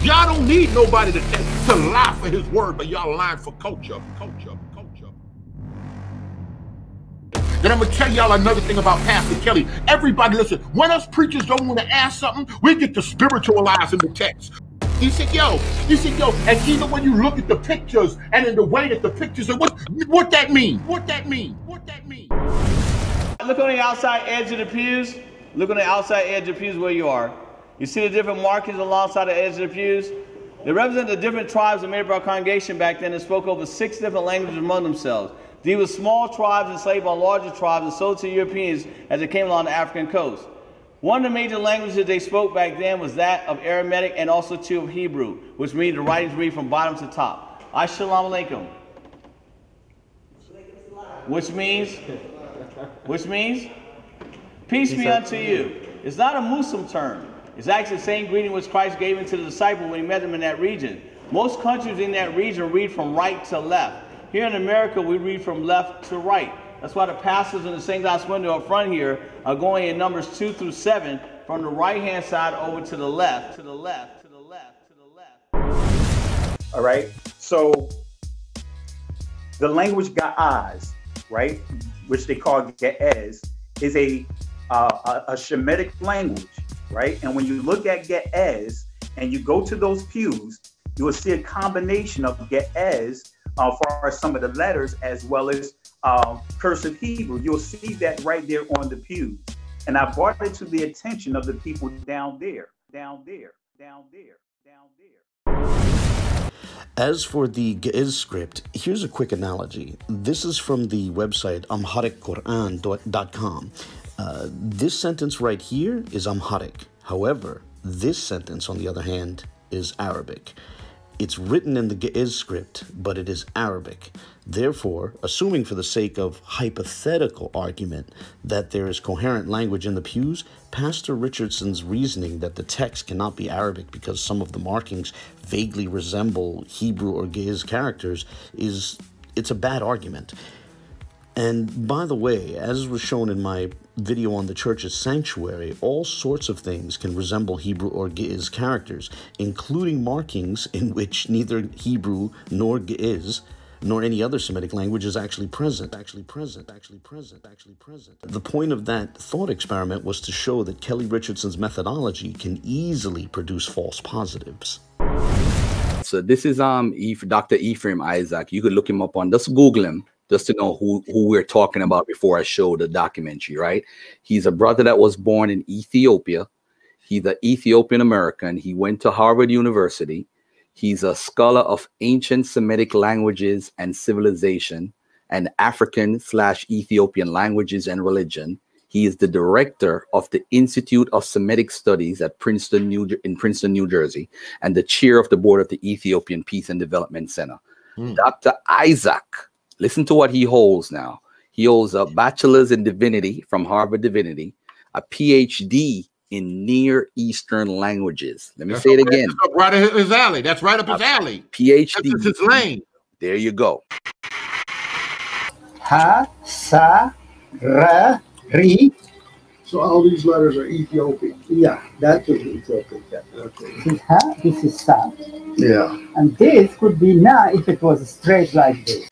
Y'all don't need nobody to lie for his word, but y'all lying for culture. And I'm going to tell y'all another thing about Pastor Kelly. Everybody listen, when us preachers don't want to ask something, we get to spiritualize in the text. He said, yo, and even when you look at the pictures and in the way that the pictures are, what that mean? What that mean? Look on the outside edge of the pews. Look on the outside edge of the pews where you are. You see the different markings alongside the edge of the pews? They represent the different tribes that made up our congregation back then and spoke over 6 different languages among themselves. These were small tribes enslaved by larger tribes and sold to Europeans as they came along the African coast. One of the major languages they spoke back then was that of Aramaic and also two of Hebrew, which means the writings read from bottom to top. Assalamu alaikum. Which means peace be unto you. It's not a Muslim term. It's actually the same greeting which Christ gave into the disciples when he met them in that region. Most countries in that region read from right to left. Here in America, we read from left to right. That's why the pastors in the St. Glass window up front here are going in numbers 2 through 7 from the right-hand side over to the left, All right. So the language Ga'az, right, which they call Ge'ez, is a Shemitic language, right? And when you look at Ge'ez and you go to those pews, you will see a combination of Ge'ez for some of the letters as well as cursive Hebrew. You'll see that right there on the pews. And I brought it to the attention of the people down there. As for the Ge'ez script, here's a quick analogy. This is from the website amharicquran.com. This sentence right here is Amharic. However, this sentence, on the other hand, is Arabic. It's written in the Ge'ez script, but it is Arabic. Therefore, assuming for the sake of hypothetical argument that there is coherent language in the pews, Pastor Richardson's reasoning that the text cannot be Arabic because some of the markings vaguely resemble Hebrew or Ge'ez characters it's a bad argument. And by the way, as was shown in my video on the church's sanctuary, all sorts of things can resemble Hebrew or Ge'ez characters, including markings in which neither Hebrew nor Ge'ez nor any other Semitic language is actually present. The point of that thought experiment was to show that Kelly Richardson's methodology can easily produce false positives. So this is Dr. Ephraim Isaac. You could look him up on, just Google him, just to know who we're talking about before I show the documentary, right? He's a brother that was born in Ethiopia. He's an Ethiopian American. He went to Harvard University. He's a scholar of ancient Semitic languages and civilization and African/Ethiopian languages and religion. He is the director of the Institute of Semitic Studies at Princeton, New Jersey, and the chair of the board of the Ethiopian Peace and Development Center. Dr. Isaac, listen to what he holds now. He holds a bachelor's in divinity from Harvard Divinity, a PhD in Near Eastern languages. Let me say it again. That's right up his alley. That's right up his alley. PhD. That's his lane. There you go. Ha, sa, ra, ri. So all these letters are Ethiopian. Yeah, that is Ethiopian. Okay. This is ha, this is sa. Yeah. And this could be na if it was straight like this.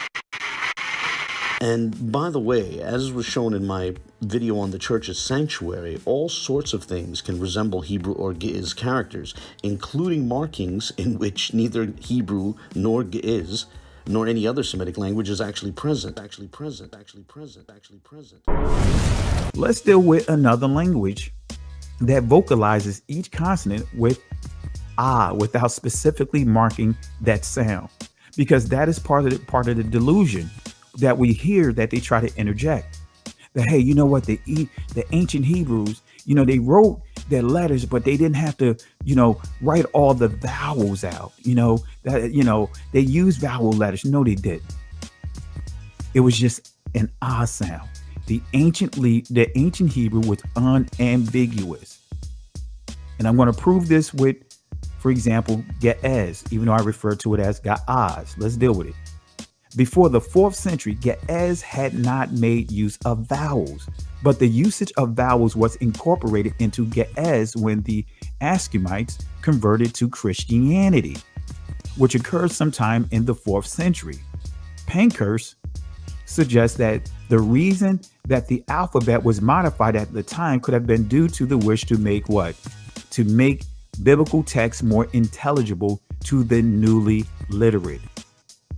And by the way, as was shown in my video on the church's sanctuary, all sorts of things can resemble Hebrew or Ge'ez characters, including markings in which neither Hebrew nor Ge'ez nor any other Semitic language is actually present. Let's deal with another language that vocalizes each consonant with ah without specifically marking that sound, because that is part of the delusion that we hear that they try to interject. That, hey, you know what, the ancient Hebrews, you know, they wrote their letters, but they didn't have to, you know, write all the vowels out. You know, that, you know, they used vowel letters. No, they didn't. It was just an ah sound. The ancient Hebrew was unambiguous. And I'm going to prove this with, for example, Ge'ez, even though I refer to it as Ga'az. Let's deal with it. Before the 4th century, Ge'ez had not made use of vowels, but the usage of vowels was incorporated into Ge'ez when the Ashkemites converted to Christianity, which occurred sometime in the 4th century. Pankhurst suggests that the reason that the alphabet was modified at the time could have been due to the wish to make what? To make biblical texts more intelligible to the newly literate,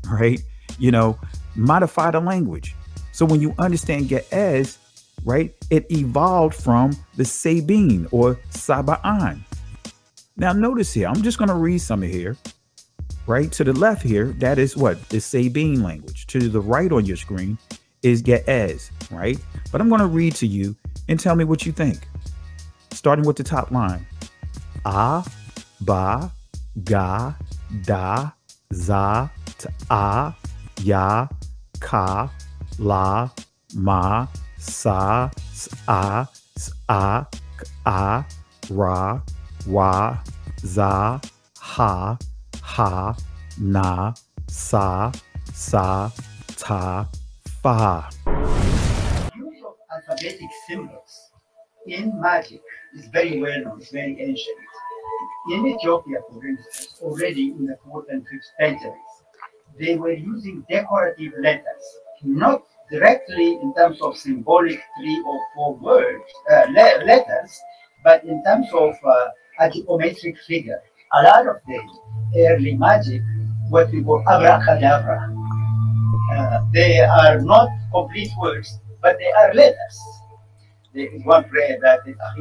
right? You know, modify the language. So when you understand Ge'ez, right, it evolved from the Sabine or Saba'an. Now notice here, I'm just going to read some of here. Right to the left here, that is what? The Sabine language. To the right on your screen is Ge'ez, right? But I'm going to read to you and tell me what you think. Starting with the top line. A, Ba, Ga, Da, Za, Ta, Ya, Ka, La, Ma, Sa, Sa, Sa, Ka, Ra, Wa, Za, Ha, Ha, Na, Sa, Sa, Ta, Fa. Use of alphabetic symbols in magic is very well known, it's very ancient. In Ethiopia, for instance, already in the 4th and 5th centuries, they were using decorative letters, not directly in terms of symbolic 3 or 4 words, letters, but in terms of a geometric figure. A lot of the early magic, what we call abracadabra, they are not complete words, but they are letters. There is one prayer that is I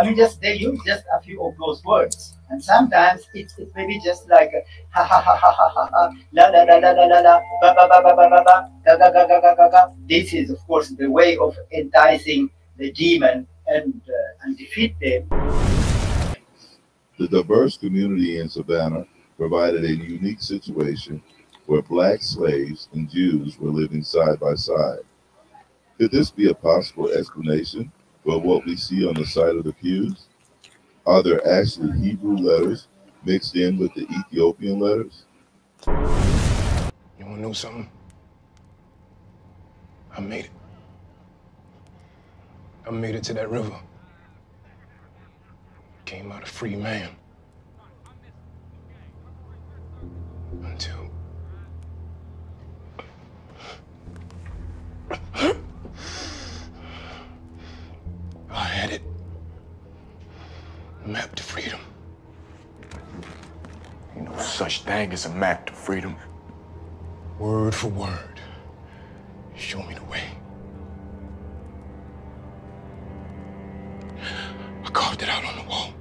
mean, they use just a few of those words, and sometimes it's maybe just like ha ha ha ha ha ha la la la la la la la ba ba ba ba ba ba ba ga ga ga ga ga ga ga. This is, of course, the way of enticing the demon and defeat them. The diverse community in Savannah provided a unique situation where Black slaves and Jews were living side by side. Could this be a possible explanation for what we see on the side of the pews? Are there actually Hebrew letters mixed in with the Ethiopian letters? You want to know something? I made it. I made it to that river. Came out a free man. Until I had it. Map to freedom. Ain't no such thing as a map to freedom. Word for word. Show me the way. I carved it out on the wall.